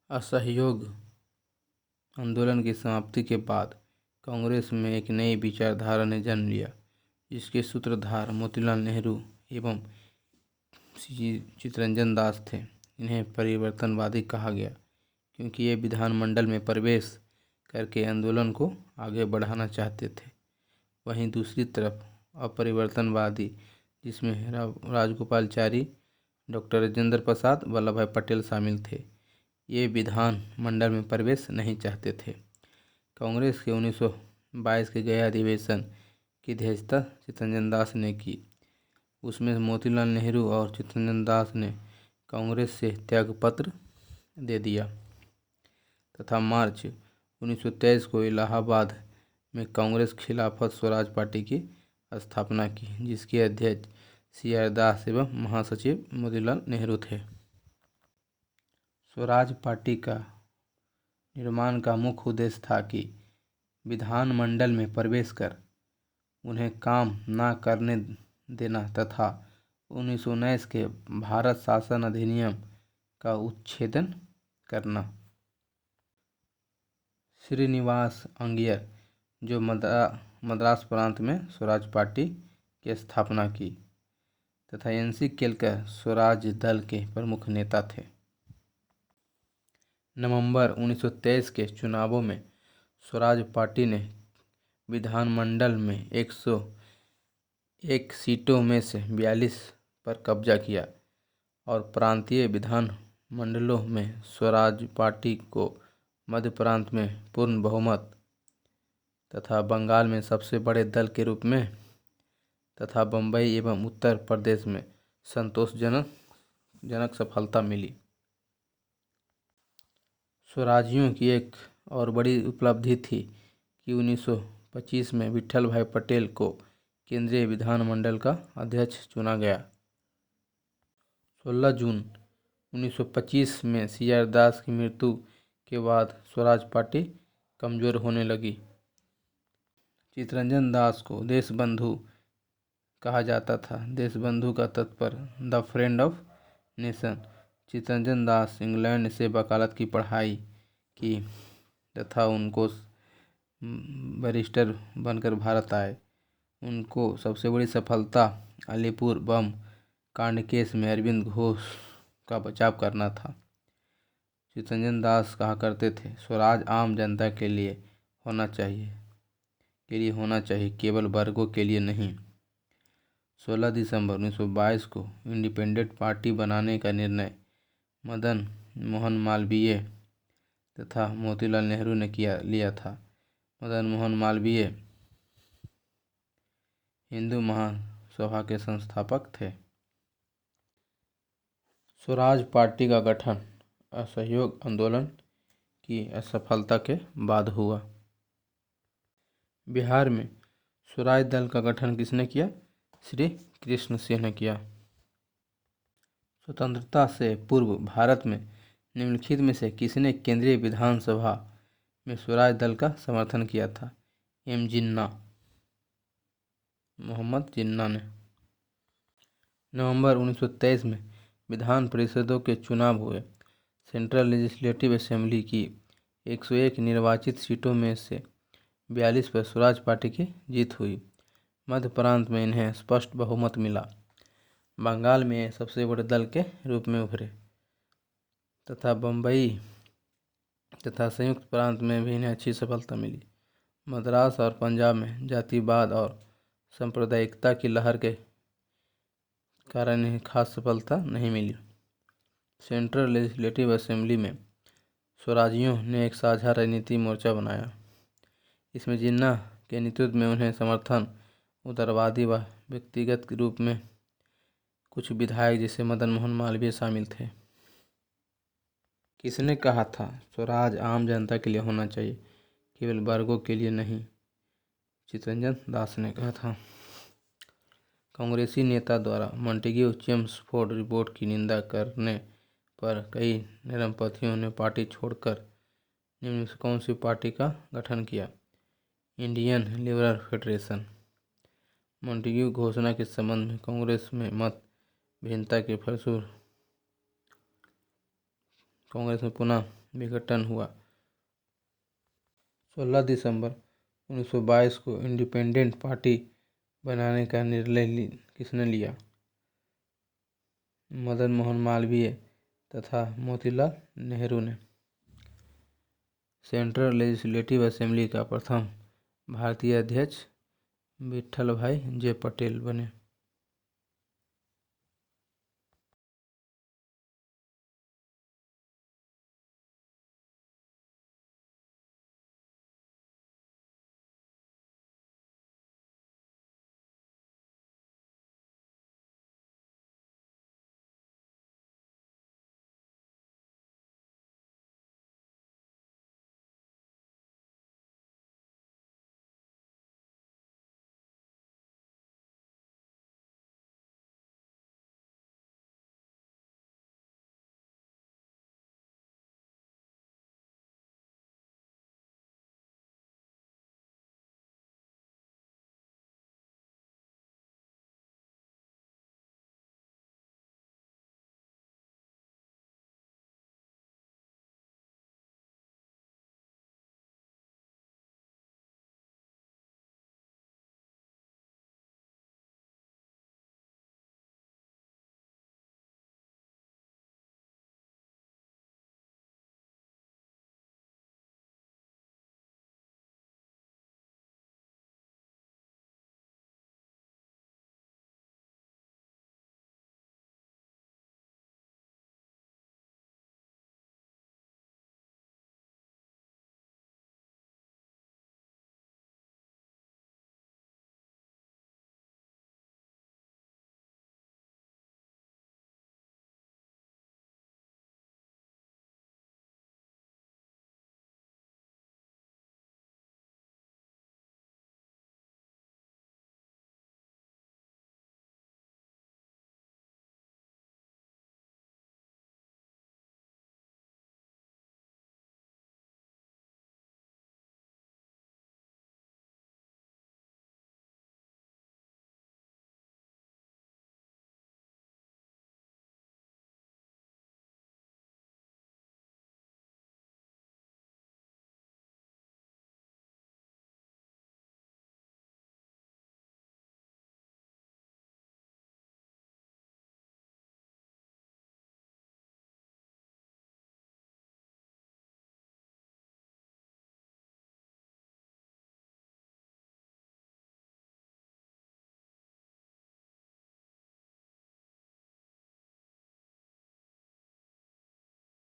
असहयोग आंदोलन की समाप्ति के बाद कांग्रेस में एक नई विचारधारा ने जन्म लिया, जिसके सूत्रधार मोतीलाल नेहरू एवं चित्तरंजन दास थे। इन्हें परिवर्तनवादी कहा गया क्योंकि ये विधानमंडल में प्रवेश करके आंदोलन को आगे बढ़ाना चाहते थे। वहीं दूसरी तरफ अपरिवर्तनवादी, जिसमें राजगोपालाचारी, डॉक्टर राजेंद्र प्रसाद, वल्लभ भाई पटेल शामिल थे, ये विधान मंडल में प्रवेश नहीं चाहते थे। कांग्रेस के 1922 के गया अधिवेशन की अध्यक्षता चित्तरंजन दास ने की। उसमें मोतीलाल नेहरू और चित्तरंजन दास ने कांग्रेस से त्यागपत्र दे दिया तथा मार्च 1923 को इलाहाबाद में कांग्रेस खिलाफत स्वराज पार्टी की स्थापना की, जिसके अध्यक्ष CR दास एवं महासचिव मोतीलाल नेहरू थे। स्वराज पार्टी का निर्माण का मुख्य उद्देश्य था कि विधानमंडल में प्रवेश कर उन्हें काम न करने देना तथा 1919 के भारत शासन अधिनियम का उच्छेदन करना। श्रीनिवास अय्यर, जो मद्रास प्रांत में स्वराज पार्टी की स्थापना की, तथा NC केलकर स्वराज दल के प्रमुख नेता थे। नवंबर 1923 के चुनावों में स्वराज पार्टी ने विधानमंडल में 101 सीटों में से 42 पर कब्जा किया और प्रांतीय विधानमंडलों में स्वराज पार्टी को मध्य प्रांत में पूर्ण बहुमत तथा बंगाल में सबसे बड़े दल के रूप में तथा बम्बई एवं उत्तर प्रदेश में संतोषजनक सफलता मिली। स्वराजियों की एक और बड़ी उपलब्धि थी कि 1925 में विट्ठल भाई पटेल को केंद्रीय विधानमंडल का अध्यक्ष चुना गया। 16 जून 1925 में CR दास की मृत्यु के बाद स्वराज पार्टी कमजोर होने लगी। चित्तरंजन दास को देशबंधु कहा जाता था। देशबंधु का तात्पर्य the friend of nation. Chittaranjan Das England से वकालत की पढ़ाई की तथा उनको बैरिस्टर बनकर भारत आए। उनको सबसे बड़ी सफलता अलीपुर बम कांड केस में अरविंद घोष का बचाव करना था। चित्तरंजन दास कहा करते थे, स्वराज आम जनता के लिए होना चाहिए, केवल वर्गों के लिए नहीं। 16 दिसंबर 1922 को इंडिपेंडेंट पार्टी बनाने का निर्णय मदन मोहन मालवीय तथा मोतीलाल नेहरू ने लिया था। मदन मोहन मालवीय हिंदू महासभा के संस्थापक थे। स्वराज पार्टी का गठन असहयोग आंदोलन की असफलता के बाद हुआ। बिहार में स्वराज दल का गठन किसने किया? श्री कृष्ण सिंह ने किया। स्वतंत्रता से पूर्व भारत में निम्नलिखित में से किसने केंद्रीय विधानसभा में स्वराज दल का समर्थन किया था? जिन्ना, मोहम्मद जिन्ना ने। नवंबर 1923 में विधान परिषदों के चुनाव हुए। सेंट्रल लेजिस्लेटिव असेंबली की 101 निर्वाचित सीटों में से 42 पर स्वराज पार्टी की जीत हुई। मध्य प्रांत में इन्हें स्पष्ट बहुमत मिला। बंगाल में सबसे बड़े दल के रूप में उभरे तथा बम्बई तथा संयुक्त प्रांत में भी इन्हें अच्छी सफलता मिली। मद्रास और पंजाब में जातिवाद और सांप्रदायिकता की लहर के कारण इन्हें खास सफलता नहीं मिली। सेंट्रल लेजिस्लेटिव असेंबली में स्वराजियों ने एक साझा राजनीति मोर्चा बनाया। इसमें जिन्ना के नेतृत्व में उन्हें समर्थन उदारवादी व व्यक्तिगत रूप में कुछ विधायक जैसे मदन मोहन मालवीय शामिल थे। किसने कहा था स्वराज आम जनता के लिए होना चाहिए, केवल वर्गों के लिए नहीं? चित्तरंजन दास ने कहा था। कांग्रेसी नेता द्वारा मॉन्टेग्यू चेम्सफोर्ड रिपोर्ट की निंदा करने पर कई नरमपंथियों ने पार्टी छोड़कर निम्न में से कौन सी पार्टी का गठन किया? Indian liberal federation. मॉन्टेग्यू घोषणा के संबंध में कांग्रेस में मत भिन्नता के फलस्वरूप कांग्रेस में पुनः विघटन हुआ। 16 दिसंबर 1922 को इंडिपेंडेंट पार्टी बनाने का निर्णय किसने लिया? मदन मोहन मालवीय तथा मोतीलाल नेहरू ने। सेंट्रल लेजिस्लेटिव असेंबली का प्रथम भारतीय अध्यक्ष विट्ठल भाई जे पटेल बने।